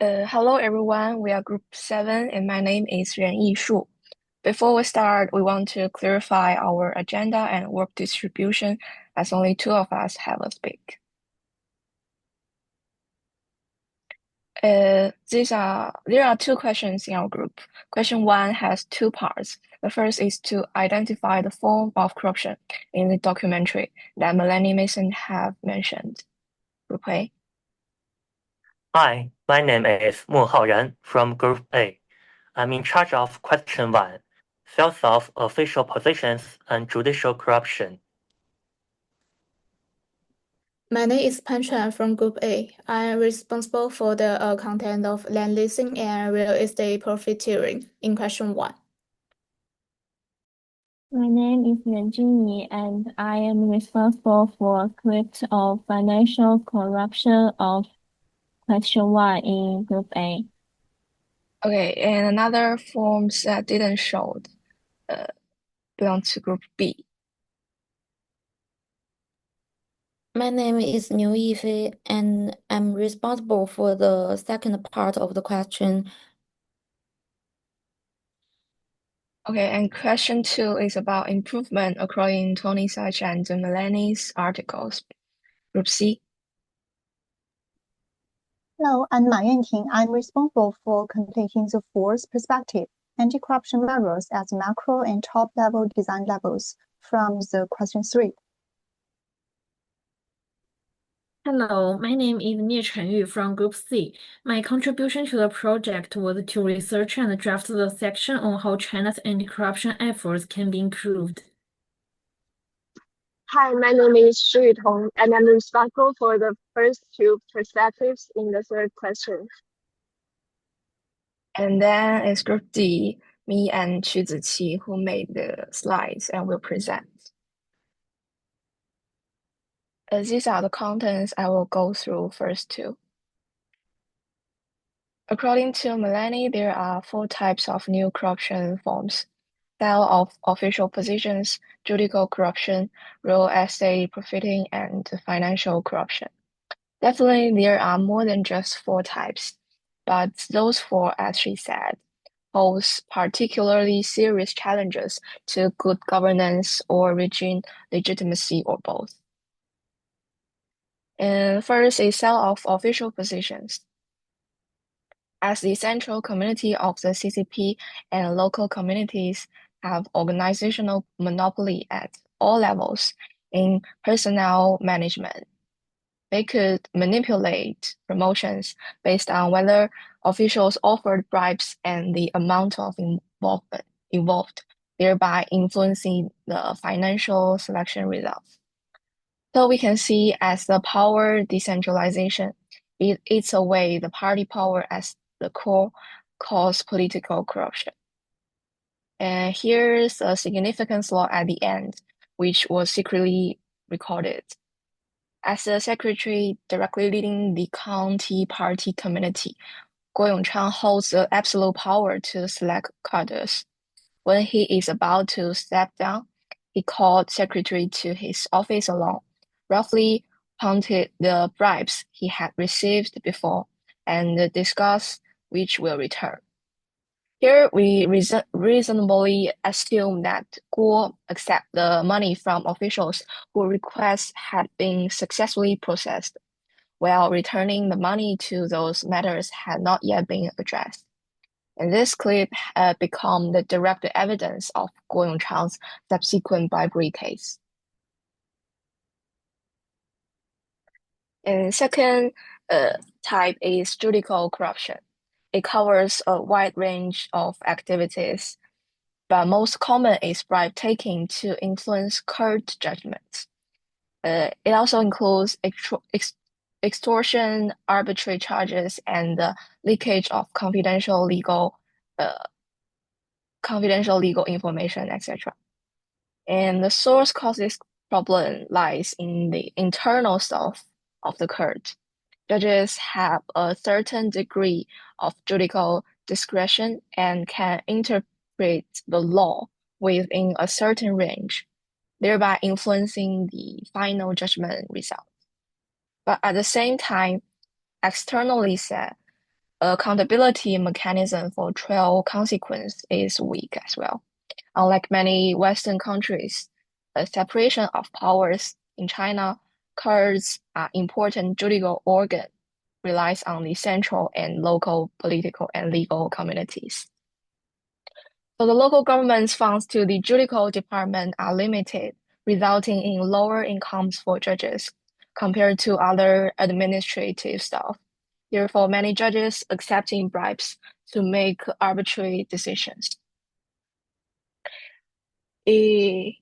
Hello everyone, we are group 7 and my name is Renyi Shu. Before we start, we want to clarify our agenda and work distribution as only two of us have a speak. There are two questions in our group. Question 1 has two parts. The first is to identify the form of corruption in the documentary that Melanie Mason have mentioned. Group A. Hi, my name is Mu Haoran from Group A. I'm in charge of question 1, Fields of official positions and judicial corruption. My name is Pan Chuan from Group A. I am responsible for the content of land leasing and real estate profiteering in question 1. My name is Yuan Jingyi, and I am responsible for clips of financial corruption of question 1 in Group A. Okay, and another forms that didn't show belong to Group B. My name is Niu Yifei, and I'm responsible for the second part of the question. Okay, and question 2 is about improvement according Tony Such and Melanie's articles. Group C. Hello, I'm Ma Yanting. I'm responsible for completing the fourth perspective, anti-corruption measures at macro and top-level design levels from the question 3. Hello, my name is Nie Chenyu from Group C. My contribution to the project was to research and draft the section on how China's anti-corruption efforts can be improved. Hi, my name is Shu Yutong, and I'm responsible for the first two perspectives in the third question. And then it's Group D, me and Xu Ziqi, who made the slides and will present. These are the contents I will go through first two. According to Melanie, there are 4 types of new corruption forms: style of official positions, judicial corruption, real estate profiting, and financial corruption. Definitely, there are more than just 4 types, but those 4, as she said, pose particularly serious challenges to good governance or regime legitimacy or both. And first is sale of official positions. As the central community of the CCP and local communities have organizational monopoly at all levels in personnel management, they could manipulate promotions based on whether officials offered bribes and the amount of involvement involved, thereby influencing the financial selection results. So we can see as the power decentralization, it eats away the party power as the core cause political corruption. And here's a significance law at the end, which was secretly recorded. As the secretary directly leading the county party community, Guo Yongchang holds the absolute power to select cadres. When he is about to step down, he called secretary to his office alone, roughly counted the bribes he had received before, and discussed which will return. Here we reasonably assume that Guo accept the money from officials whose requests had been successfully processed, while returning the money to those matters had not yet been addressed. And this clip become the direct evidence of Guo Yongchang's subsequent bribery case. And second type is judicial corruption. It covers a wide range of activities, but most common is bribe taking to influence court judgments. It also includes extortion, arbitrary charges, and the leakage of confidential legal information, etc. And the source cause this problem lies in the internal stuff of the court. Judges have a certain degree of judicial discretion and can interpret the law within a certain range, thereby influencing the final judgment result. But at the same time, externally said, accountability mechanism for trial consequence is weak as well. Unlike many Western countries, the separation of powers in China, Kurds are important judicial organ relies on the central and local political and legal communities. So the local government's funds to the judicial department are limited, resulting in lower incomes for judges compared to other administrative staff. Therefore, many judges accepting bribes to make arbitrary decisions. In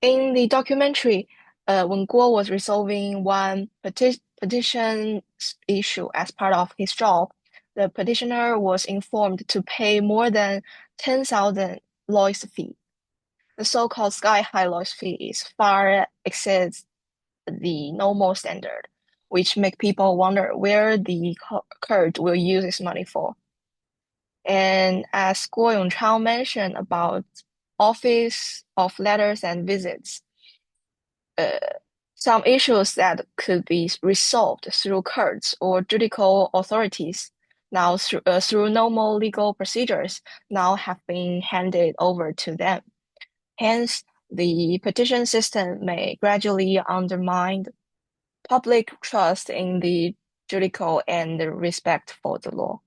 the documentary, when Guo was resolving one petition issue as part of his job, the petitioner was informed to pay more than 10,000 lawyer's fee. The so-called sky-high lawyer's fee is far exceeds the normal standard, which make people wonder where the Kurd will use this money for. And as Guo Yongchang mentioned about office of letters and visits, some issues that could be resolved through Kurds or judicial authorities now through normal legal procedures now have been handed over to them. Hence, the petition system may gradually undermine public trust in the judicial and the respect for the law.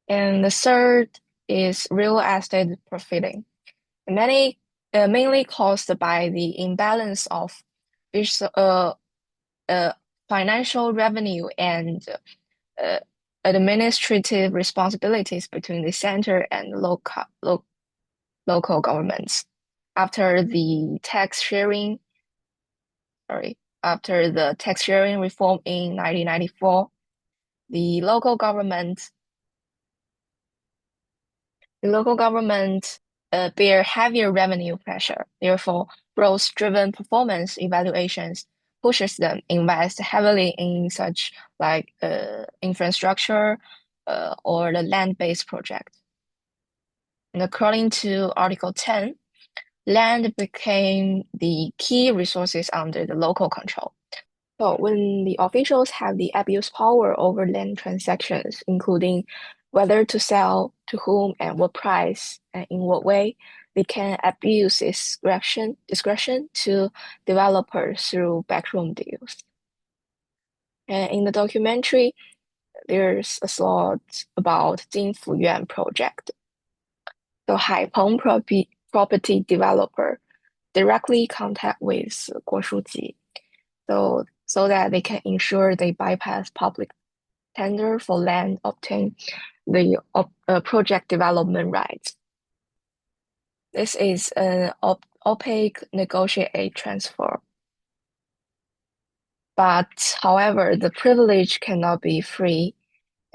And the third is real estate profiting. Mainly caused by the imbalance of financial revenue and administrative responsibilities between the center and local governments. After the tax sharing reform in 1994, the local government bear heavier revenue pressure. Therefore, growth-driven performance evaluations pushes them invest heavily in such like infrastructure or the land-based project. And according to Article 10, land became the key resources under the local control. So when the officials have the abuse power over land transactions, including whether to sell, to whom, and what price, and in what way, they can abuse discretion to developers through backroom deals. And in the documentary, there's a slot about Jinfuyuan project. So Haipeng property developer directly contact with Guo Shuji, so that they can ensure they bypass public tender for land, obtain the project development rights. This is an opaque negotiate transfer. But however, the privilege cannot be free.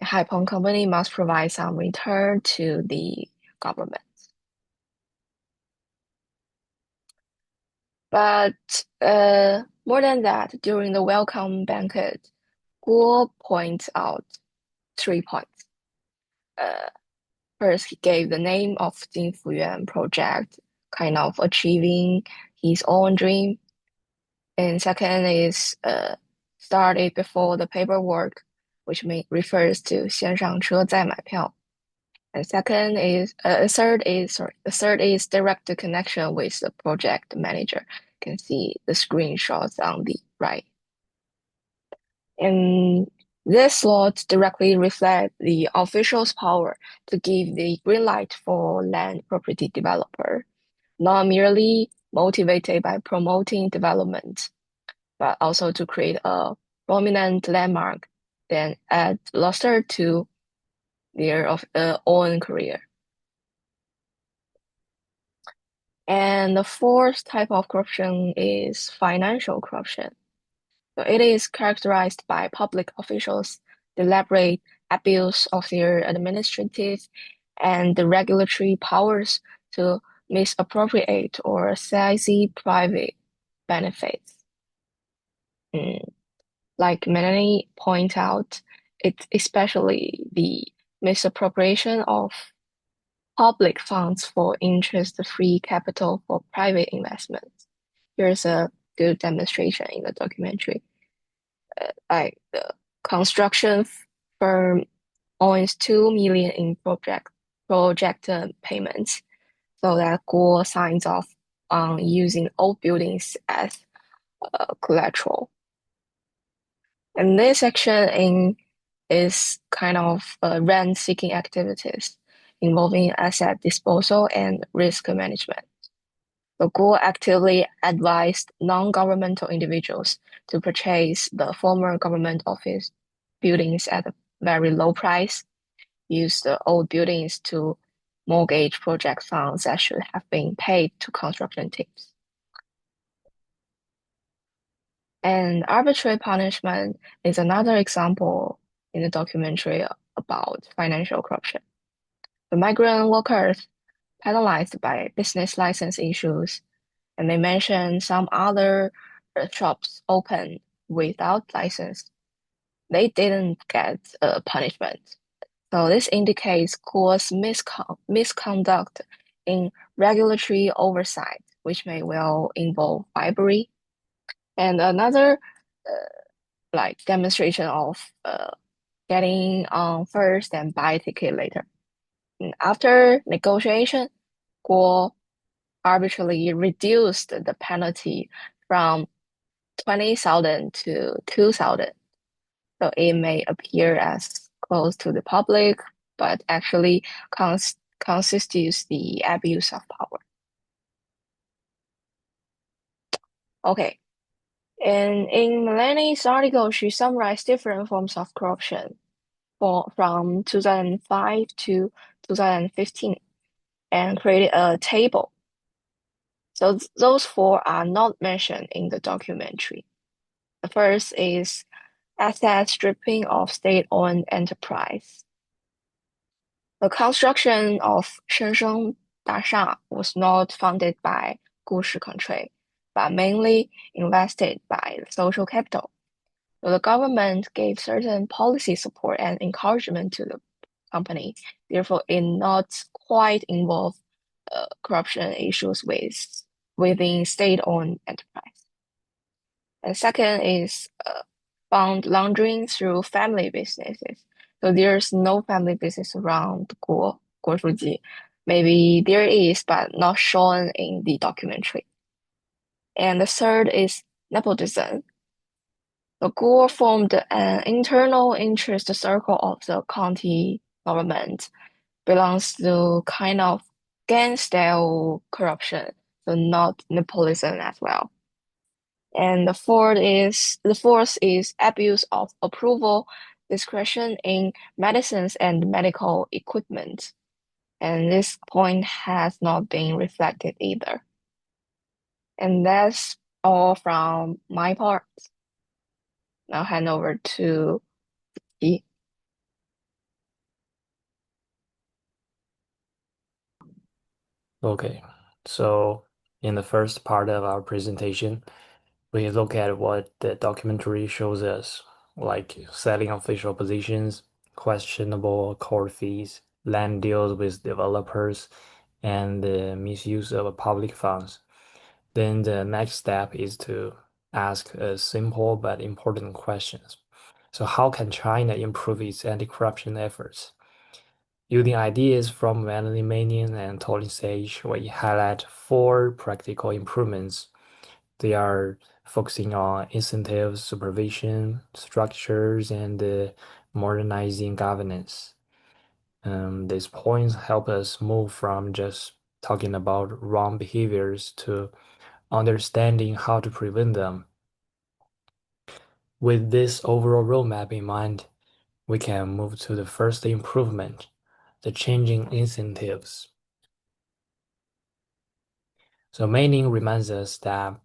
Haipeng company must provide some return to the government. But more than that, during the welcome banquet, Guo points out 3 points. First, he gave the name of Jinfuyuan project, kind of achieving his own dream. And second is started before the paperwork, which refers to 先上车再买票. And the third is direct connection with the project manager. You can see the screenshots on the right. And this slot directly reflects the official's power to give the green light for land property developer, not merely motivated by promoting development, but also to create a prominent landmark, then add luster to their own career. And the fourth type of corruption is financial corruption. So it is characterized by public officials' deliberate abuse of their administrative and the regulatory powers to misappropriate or seize private benefits. Like many point out, it's especially the misappropriation of public funds for interest-free capital for private investments. Here's a good demonstration in the documentary. Like the construction firm owns 2 million in project payments, so that Guo signs off on using old buildings as collateral. And this section is kind of rent-seeking activities involving asset disposal and risk management. The Guo actively advised non-governmental individuals to purchase the former government office buildings at a very low price, use the old buildings to mortgage project funds that should have been paid to construction teams. And arbitrary punishment is another example in the documentary about financial corruption. The migrant workers penalized by business license issues, and they mention some other shops open without license. They didn't get a punishment. So this indicates Guo's misconduct in regulatory oversight, which may well involve bribery. And another demonstration of getting on first and buy ticket later. And after negotiation, Guo arbitrarily reduced the penalty from 20,000 to 2,000. So it may appear as close to the public, but actually constitutes the abuse of power. Okay. And in Melani's article, she summarized different forms of corruption from 2005 to 2015 and created a table. So those 4 are not mentioned in the documentary. The first is asset stripping of state-owned enterprise. The construction of Shenzhen Dasha was not funded by 故事 country, but mainly invested by social capital. So the government gave certain policy support and encouragement to the company. Therefore, it not quite involve corruption issues within state-owned enterprise. And second is fund laundering through family businesses. So there's no family business around Guo Shuji. Maybe there is, but not shown in the documentary. And the third is nepotism. The Guo formed an internal interest circle of the county government, belongs to kind of gang-style corruption, so not nepotism as well. And the fourth is abuse of approval, discretion in medicines and medical equipment. And this point has not been reflected either. And that's all from my part. Now hand over to Yi. Okay, so in the first part of our presentation, we look at what the documentary shows us, like selling official positions, questionable court fees, land deals with developers, and the misuse of public funds. Then the next step is to ask a simple but important questions. So how can China improve its anti-corruption efforts? Using ideas from Melanie Manion and Tony Sage, we highlight 4 practical improvements. They are focusing on incentives, supervision, structures, and modernizing governance. These points help us move from just talking about wrong behaviors to understanding how to prevent them. With this overall roadmap in mind, we can move to the first improvement, the changing incentives. So Manning reminds us that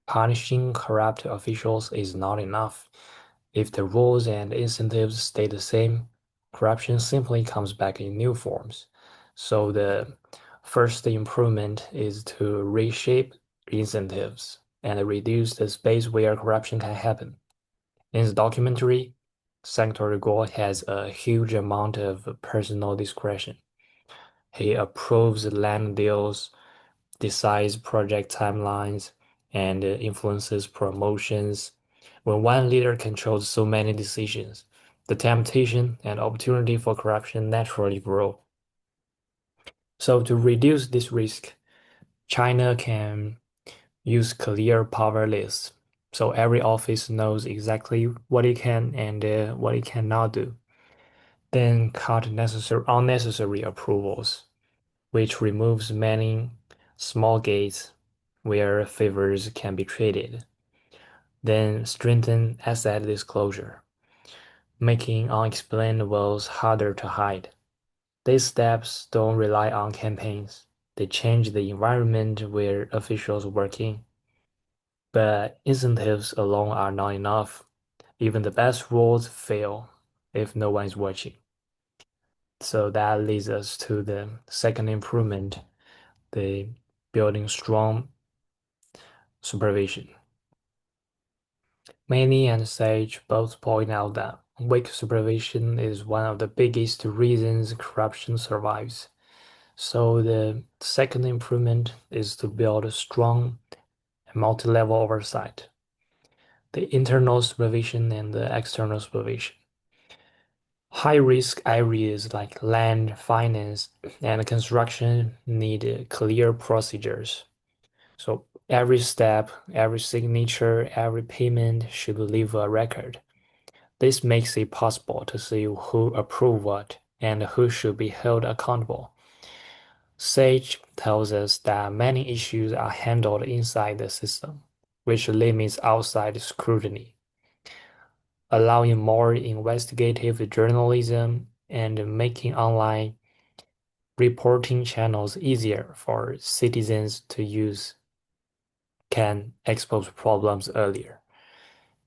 punishing corrupt officials is not enough. If the rules and incentives stay the same, corruption simply comes back in new forms. So the first improvement is to reshape incentives and reduce the space where corruption can happen. In the documentary, Secretary Guo has a huge amount of personal discretion. He approves land deals, decides project timelines, and influences promotions. When one leader controls so many decisions, the temptation and opportunity for corruption naturally grow. So to reduce this risk, China can use clear power lists. So every office knows exactly what it can and what it cannot do. Then cut unnecessary approvals, which removes many small gates where favors can be traded. Then strengthen asset disclosure, making unexplained wealth harder to hide. These steps don't rely on campaigns. They change the environment where officials work in. But incentives alone are not enough. Even the best rules fail if no one is watching. So that leads us to the second improvement, the building strong supervision. Manny and Sage both point out that weak supervision is one of the biggest reasons corruption survives. So the second improvement is to build a strong and multi-level oversight, the internal supervision and the external supervision. High-risk areas like land, finance, and construction need clear procedures. So every step, every signature, every payment should leave a record. This makes it possible to see who approved what and who should be held accountable. Sage tells us that many issues are handled inside the system, which limits outside scrutiny, allowing more investigative journalism and making online reporting channels easier for citizens to use can expose problems earlier.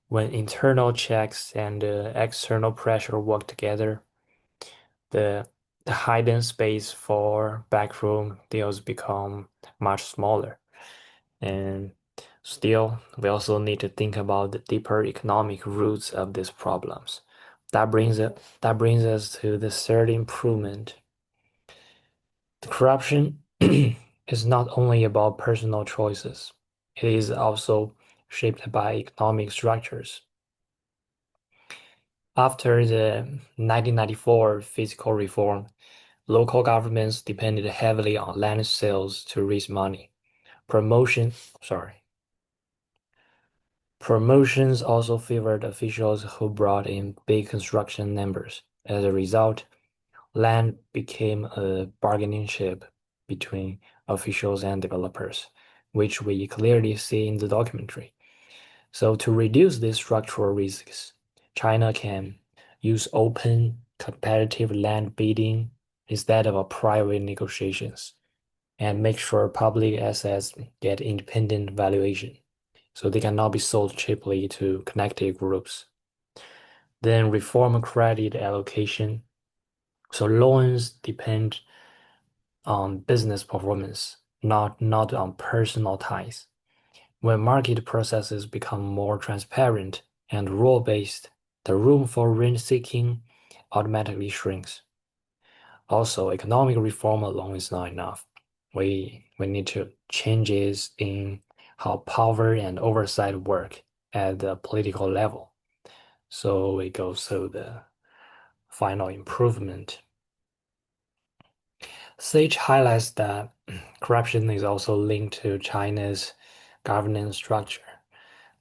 When internal checks and external pressure work together, the hidden space for backroom deals become much smaller. And still, we also need to think about the deeper economic roots of these problems. That brings us to the third improvement. The corruption is not only about personal choices, it is also shaped by economic structures. After the 1994 fiscal reform, local governments depended heavily on land sales to raise money. Promotions also favored officials who brought in big construction numbers. As a result, land became a bargaining chip between officials and developers, which we clearly see in the documentary. So to reduce these structural risks, China can use open, competitive land bidding instead of private negotiations, and make sure public assets get independent valuation, so they cannot be sold cheaply to connected groups. Then reform credit allocation. So loans depend on business performance, not on personal ties. When market processes become more transparent and rule-based, the room for rent-seeking automatically shrinks. Also, economic reform alone is not enough. We need to changes in how power and oversight work at the political level. So we go to the final improvement. Sage highlights that corruption is also linked to China's governance structure.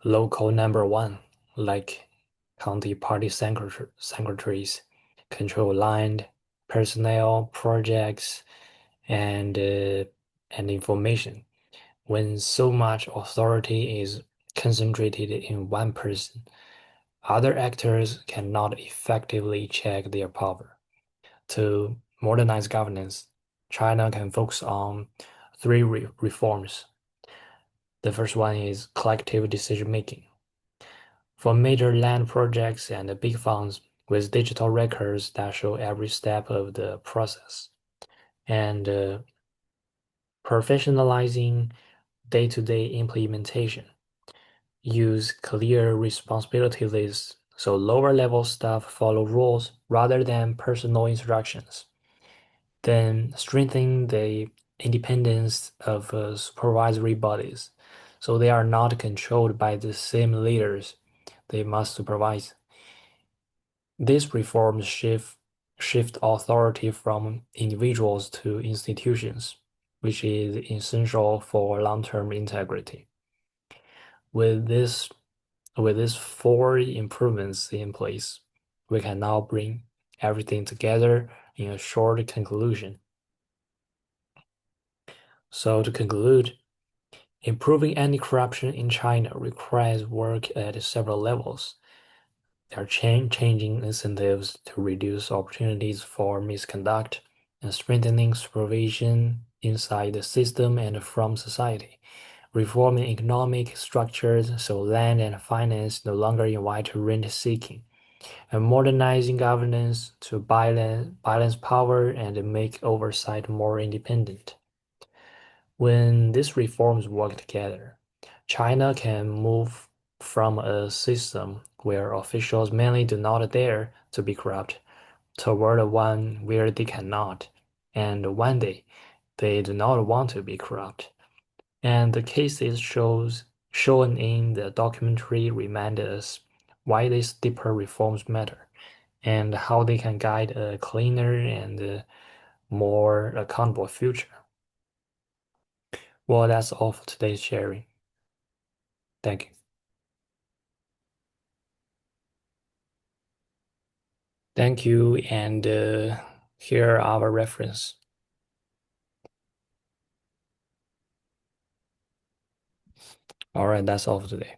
Local number one, like county party secretaries, control land, personnel, projects, and information. When so much authority is concentrated in one person, other actors cannot effectively check their power. To modernize governance, China can focus on three reforms. The first one is collective decision making. For major land projects and big funds with digital records that show every step of the process, and professionalizing day-to-day implementation. Use clear responsibility lists so lower level staff follow rules rather than personal instructions. Then strengthen the independence of supervisory bodies so they are not controlled by the same leaders they must supervise. These reforms shift authority from individuals to institutions, which is essential for long-term integrity. With these four improvements in place, we can now bring everything together in a short conclusion. So to conclude, improving anti-corruption in China requires work at several levels. There are changing incentives to reduce opportunities for misconduct and strengthening supervision inside the system and from society. Reforming economic structures so land and finance no longer invite rent-seeking, and modernizing governance to balance power and make oversight more independent. When these reforms work together, China can move from a system where officials mainly do not dare to be corrupt toward one where they cannot, and one day they do not want to be corrupt. And the cases shown in the documentary remind us why these deeper reforms matter and how they can guide a cleaner and more accountable future. Well, that's all for today's sharing. Thank you. Thank you, and here are our reference. All right, that's all for today.